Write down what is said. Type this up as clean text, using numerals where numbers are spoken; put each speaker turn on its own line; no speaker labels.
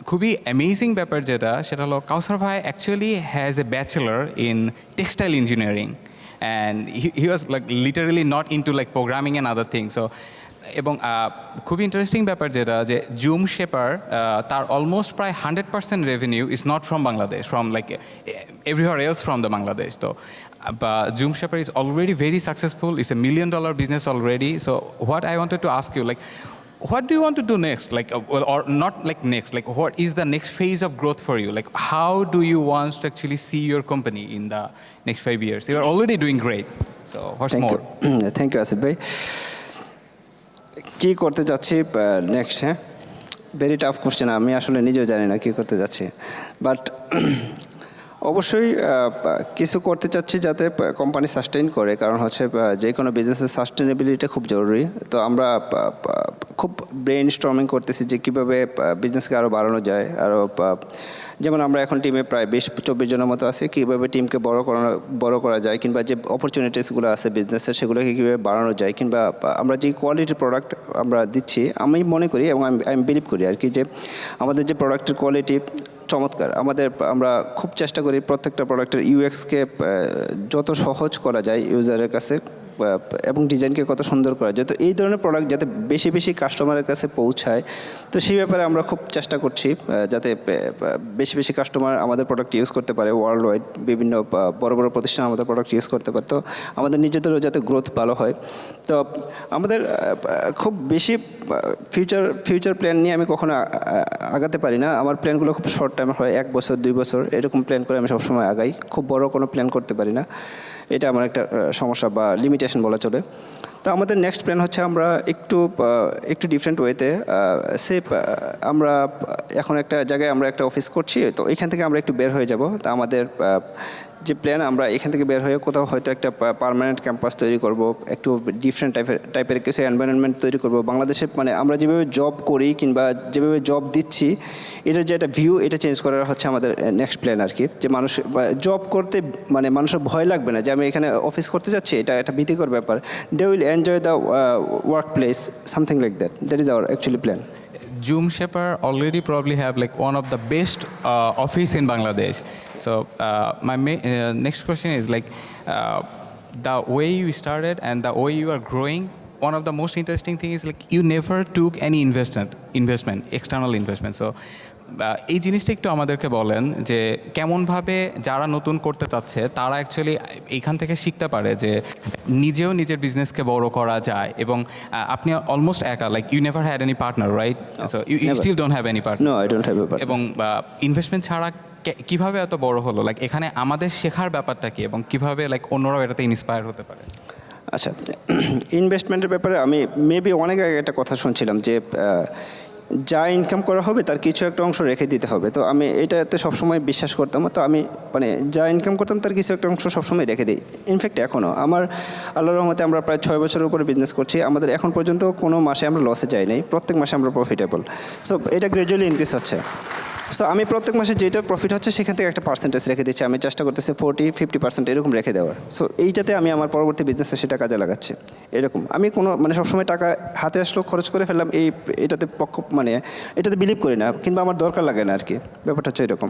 খুবই অ্যামেজিং ব্যাপার যেটা সেটা হলো কাউসার ভাই actually has a bachelor in textile engineering and he was like literally not into like programming and other thing so এবং খুবই ইন্টারেস্টিং ব্যাপার যেটা যে জুম শেপার তার অলমোস্ট প্রায় 100% revenue is not from Bangladesh from like everywhere else from the Bangladesh. So, Zoom Shepherd is already very successful. It's $1 million business already. So, what I wanted to ask you, like, what do you want to do next? Like, or not like next? Like, what is the next phase of growth for you? Like, how do you want to actually see your company in the next 5 years? You are already doing great. So, what's
Thank
more?
you. Thank you, Asif bhai. কি করতে যাচ্ছি next? হ্যাঁ, very tough question. আমি আসলে নিজেও জানি না কী করতে যাচ্ছি, বাট অবশ্যই কিছু করতে চাচ্ছি যাতে কোম্পানি সাস্টেইন করে, কারণ হচ্ছে যে কোনো বিজনেসের সাস্টেনেবিলিটি খুব জরুরি। তো আমরা খুব ব্রেইন স্টর্মিং করতেছি যে কীভাবে বিজনেসকে আরও বাড়ানো যায়। আরও যেমন আমরা এখন টিমে প্রায় 20-24 জনের মতো আছি, কীভাবে টিমকে বড় করা যায়, কিংবা যে অপরচুনিটিসগুলো আছে বিজনেসের সেগুলোকে কীভাবে বাড়ানো যায়, কিংবা আমরা যে কোয়ালিটির প্রোডাক্ট আমরা দিচ্ছি, আমি মনে করি এবং আমি বিলিভ করি আর কি যে আমাদের যে প্রোডাক্টের কোয়ালিটি চমৎকার। আমরা খুব চেষ্টা করি প্রত্যেকটা প্রোডাক্টের ইউএক্সকে যত সহজ করা যায় ইউজারের কাছে এবং ডিজাইনকে কত সুন্দর করা যায়, তো এই ধরনের প্রোডাক্ট যাতে বেশি বেশি কাস্টমারের কাছে পৌঁছায়, তো সেই ব্যাপারে আমরা খুব চেষ্টা করছি যাতে বেশি বেশি কাস্টমার আমাদের প্রোডাক্ট ইউজ করতে পারে। ওয়ার্ল্ড ওয়াইড বিভিন্ন বড় বড় প্রতিষ্ঠান আমাদের প্রোডাক্ট ইউজ করতে পারে, তো আমাদের নিজেদেরও যাতে গ্রোথ ভালো হয়। তো আমাদের খুব বেশি ফিউচার প্ল্যান নিয়ে আমি কখনো আগাতে পারি না। আমার প্ল্যানগুলো খুব শর্ট টাইম হয়, 1 বছর 2 বছর এরকম প্ল্যান করে আমি সবসময় আগাই। খুব বড় কোনো প্ল্যান করতে পারি না, এটা আমার একটা সমস্যা বা লিমিটেশন বলা চলে। তো আমাদের নেক্সট প্ল্যান হচ্ছে আমরা একটু ডিফারেন্ট ওয়েতে আমরা এখন একটা জায়গায় আমরা একটা অফিস করছি, তো এখান থেকে আমরা একটু বের হয়ে যাব। তো আমাদের যে প্ল্যান, আমরা এখান থেকে বের হয়ে কোথাও হয়তো একটা পার্মানেন্ট ক্যাম্পাস তৈরি করব, একটু ডিফারেন্ট টাইপের কিছু এনভায়রনমেন্ট তৈরি করব বাংলাদেশে। মানে আমরা যেভাবে জব করি কিংবা যেভাবে জব দিচ্ছি, এটার যে একটা ভিউ, এটা চেঞ্জ করার হচ্ছে আমাদের নেক্সট প্ল্যান আর কি। যে মানুষ জব করতে মানে মানুষের ভয় লাগবে না যে আমি এখানে অফিস করতে যাচ্ছি, এটা একটা ভীতিকর ব্যাপার। They will enjoy the workplace, something like that is our actually plan.
Zoom Shepherd already probably have like one of the best office in Bangladesh. So my next question is like the way you started and the way you are growing. One of the most interesting thing is like you never took any investment, external investment. So এই জিনিসটা একটু আমাদেরকে বলেন যে কেমনভাবে যারা নতুন করতে চাচ্ছে তারা অ্যাকচুয়ালি এইখান থেকে শিখতে পারে যে নিজেও নিজের বিজনেসকে বড় করা যায়। এবং আপনি অলমোস্ট একা, like you never had any partner, right? So you still don't have any partner.
No, I don't have a partner.
এবং ইনভেস্টমেন্ট ছাড়া কিভাবে এত বড় হলো? লাইক এখানে আমাদের শেখার ব্যাপারটা কি এবং কিভাবে লাইক অন্যরাও এটাতে ইন্সপায়ার হতে পারে?
আচ্ছা, ইনভেস্টমেন্টের ব্যাপারে আমি মেবি অনেক আগে একটা কথা শুনছিলাম যে যা ইনকাম করা হবে তার কিছু একটা অংশ রেখে দিতে হবে। তো আমি এটাতে সবসময় বিশ্বাস করতাম। তো আমি মানে যা ইনকাম করতাম তার কিছু একটা অংশ সবসময় রেখে দিই। ইনফ্যাক্ট এখনও আমার আল্লাহর রহমতে আমরা প্রায় 6 বছরের উপরে বিজনেস করছি, আমাদের এখন পর্যন্ত কোনো মাসে আমরা লসে যাই নাই, প্রত্যেক মাসে আমরা প্রফিটেবল। সো এটা গ্র্যাজুয়ালি ইনক্রিজ হচ্ছে। সো আমি প্রত্যেক মাসে যেটা প্রফিট হচ্ছে সেখান থেকে একটা পার্সেন্টেজ রেখে দিচ্ছি। আমি চেষ্টা করতেছি 40-50% এরকম রেখে দেওয়ার। সো এইটাতে আমি আমার পরবর্তী বিজনেসে সেটা কাজে লাগাচ্ছি। এরকম আমি কোনো মানে সবসময় টাকা হাতে আসলো খরচ করে ফেললাম, এটাতে বিলিভ করি না, কিংবা আমার দরকার লাগে না আর কি। ব্যাপারটা হচ্ছে এরকম।